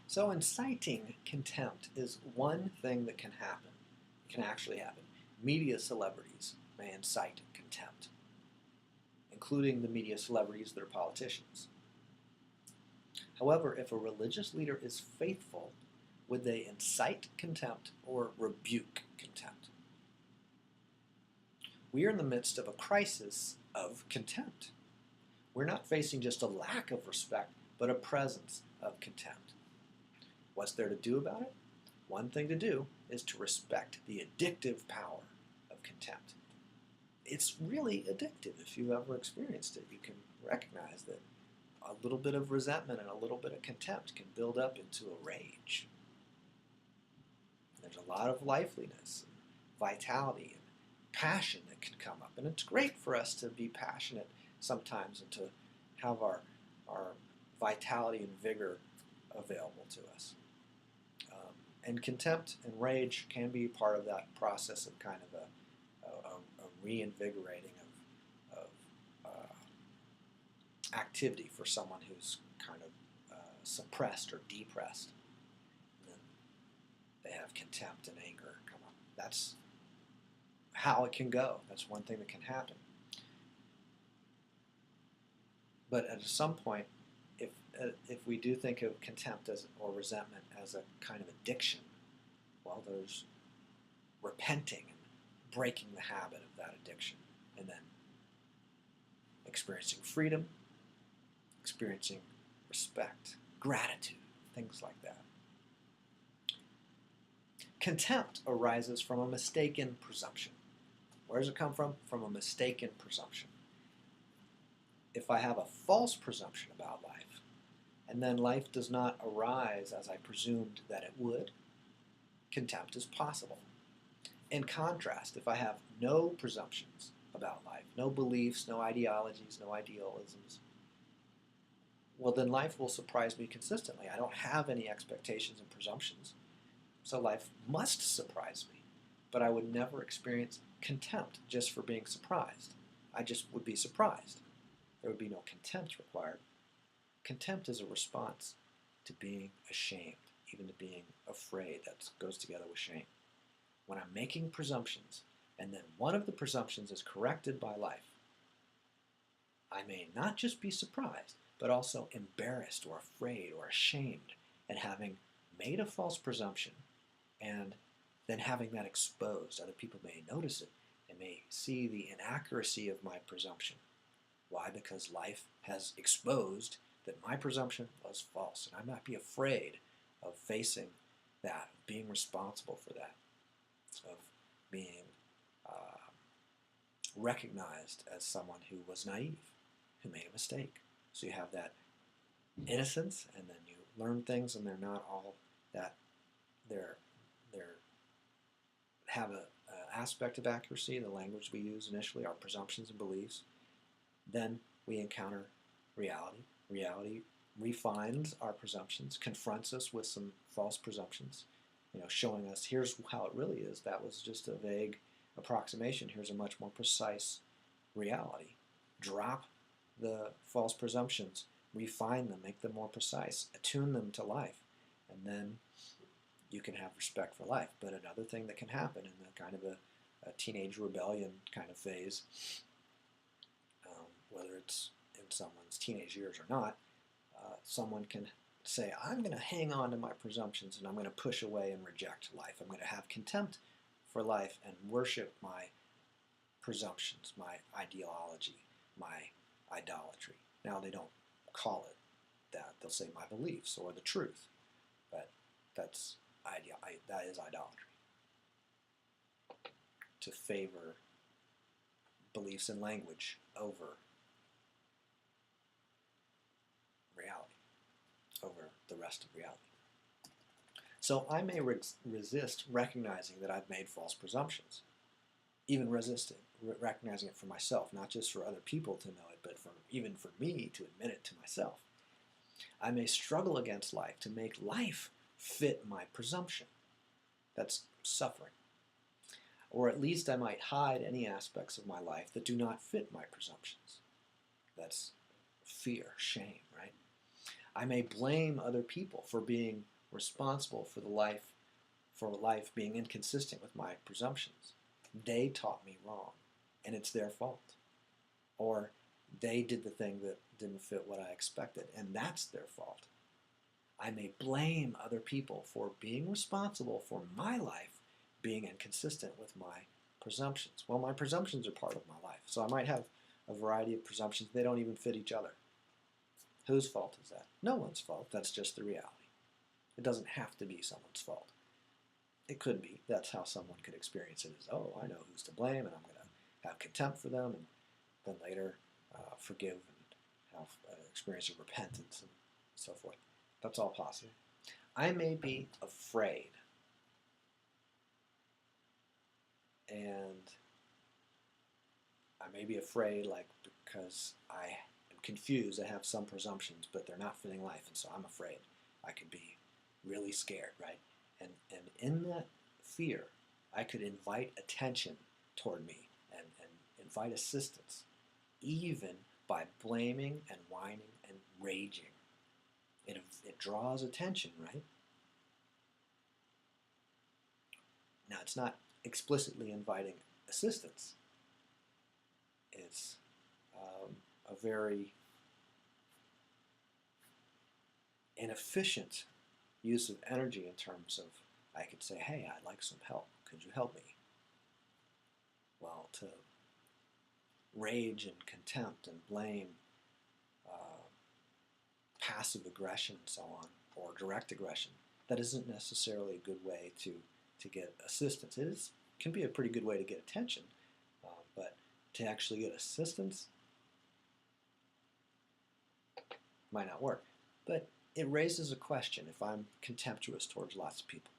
So inciting contempt is one thing that can happen. It can actually happen. Media celebrities may incite contempt, including the media celebrities that are politicians. However, if a religious leader is faithful, would they incite contempt or rebuke contempt? We are in the midst of a crisis of contempt. We're not facing just a lack of respect, but a presence of contempt. What's there to do about it? One thing to do is to respect the addictive power of contempt. It's really addictive. If you've ever experienced it, you can recognize that a little bit of resentment and a little bit of contempt can build up into a rage. There's a lot of liveliness, and vitality, and passion that can come up. And it's great for us to be passionate sometimes and to have our vitality and vigor available to us. And contempt and rage can be part of that process of kind of a reinvigorating of activity for someone who's kind of suppressed or depressed. And then they have contempt and anger come up. That's how it can go. That's one thing that can happen. But at some point, if we do think of contempt or resentment as a kind of addiction, well, there's repenting and breaking the habit of that addiction, and then experiencing freedom, experiencing respect, gratitude, things like that. Contempt arises from a mistaken presumption. Where does it come from? From a mistaken presumption. If I have a false presumption about life, and then life does not arise as I presumed that it would, contempt is possible. In contrast, if I have no presumptions about life, no beliefs, no ideologies, no idealisms, well, then life will surprise me consistently. I don't have any expectations and presumptions, so life must surprise me. But I would never experience contempt just for being surprised. I just would be surprised. There would be no contempt required. Contempt is a response to being ashamed, even to being afraid. That goes together with shame. When I'm making presumptions, and then one of the presumptions is corrected by life, I may not just be surprised, but also embarrassed or afraid or ashamed at having made a false presumption and then having that exposed. Other people may notice it and may see the inaccuracy of my presumption. Why? Because life has exposed that my presumption was false, and I might be afraid of facing that, of being responsible for that, of being recognized as someone who was naive, who made a mistake. So you have that innocence, and then you learn things, and they're not all that. They're have a aspect of accuracy. The language we use initially, our presumptions and beliefs. Then we encounter reality. Reality refines our presumptions, confronts us with some false presumptions, showing us here's how it really is. That was just a vague approximation. Here's a much more precise reality. Drop the false presumptions, refine them, make them more precise, attune them to life, and then you can have respect for life. But another thing that can happen in the kind of a teenage rebellion kind of phase, whether it's in someone's teenage years or not, someone can say, I'm going to hang on to my presumptions and I'm going to push away and reject life. I'm going to have contempt for life and worship my presumptions, my ideology, my idolatry. Now, they don't call it that. They'll say my beliefs or the truth, but that is idolatry. To favor beliefs and language over reality, over the rest of reality. So I may resist recognizing that I've made false presumptions, even resisting, recognizing it for myself, not just for other people to know it, but even for me to admit it to myself. I may struggle against life to make life fit my presumption. That's suffering. Or at least I might hide any aspects of my life that do not fit my presumptions. That's fear, shame, right? I may blame other people for being responsible for life being inconsistent with my presumptions. They taught me wrong, and it's their fault. Or they did the thing that didn't fit what I expected, and that's their fault. I may blame other people for being responsible for my life being inconsistent with my presumptions. Well, my presumptions are part of my life, so I might have a variety of presumptions. They don't even fit each other. Whose fault is that? No one's fault. That's just the reality. It doesn't have to be someone's fault. It could be. That's how someone could experience it as, oh, I know who's to blame, and I'm going to have contempt for them, and then later forgive and have an experience of repentance and so forth. That's all possible. I may be afraid, and I may be afraid because I am confused. I have some presumptions, but they're not fitting life, and so I'm afraid. I could be really scared, right? And in that fear, I could invite attention toward me and invite assistance, even by blaming and whining and raging. It draws attention, right? Now, it's not explicitly inviting assistance. It's a very inefficient use of energy in terms of, I could say, hey, I'd like some help. Could you help me? Well, to rage and contempt and blame, passive aggression and so on, or direct aggression, that isn't necessarily a good way to get assistance. Can be a pretty good way to get attention, but to actually get assistance might not work. But it raises a question if I'm contemptuous towards lots of people.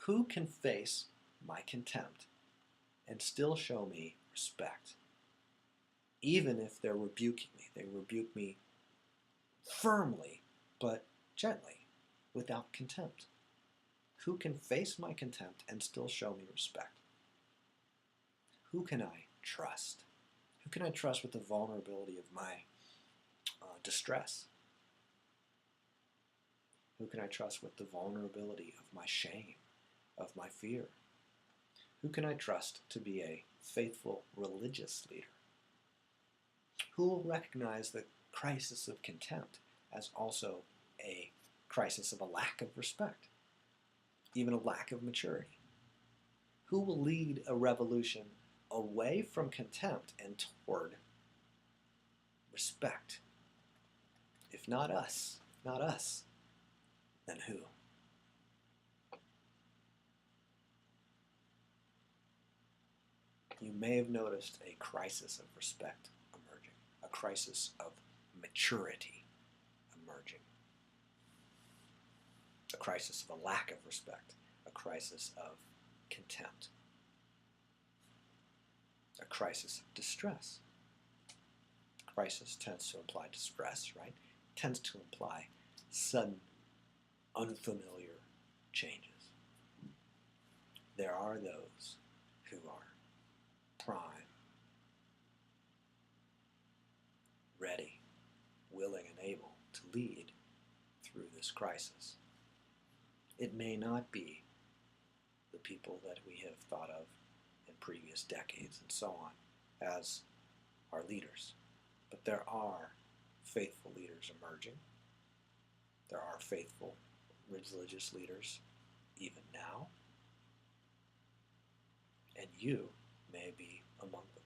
Who can face my contempt and still show me respect? Even if they're rebuking me. They rebuke me firmly, but gently, without contempt. Who can face my contempt and still show me respect? Who can I trust? Who can I trust with the vulnerability of my distress? Who can I trust with the vulnerability of my shame, of my fear? Who can I trust to be a faithful religious leader? Who will recognize the crisis of contempt as also a crisis of a lack of respect, even a lack of maturity? Who will lead a revolution away from contempt and toward respect? If not us, then who? You may have noticed a crisis of respect emerging, a crisis of maturity emerging, a crisis of a lack of respect, a crisis of contempt, a crisis of distress. Crisis tends to imply distress, right? Tends to imply sudden, unfamiliar changes. There are those who are prime, ready, willing, and able to lead through this crisis. It may not be the people that we have thought of in previous decades and so on as our leaders, but there are faithful leaders emerging. There are faithful religious leaders even now, and you may be among them.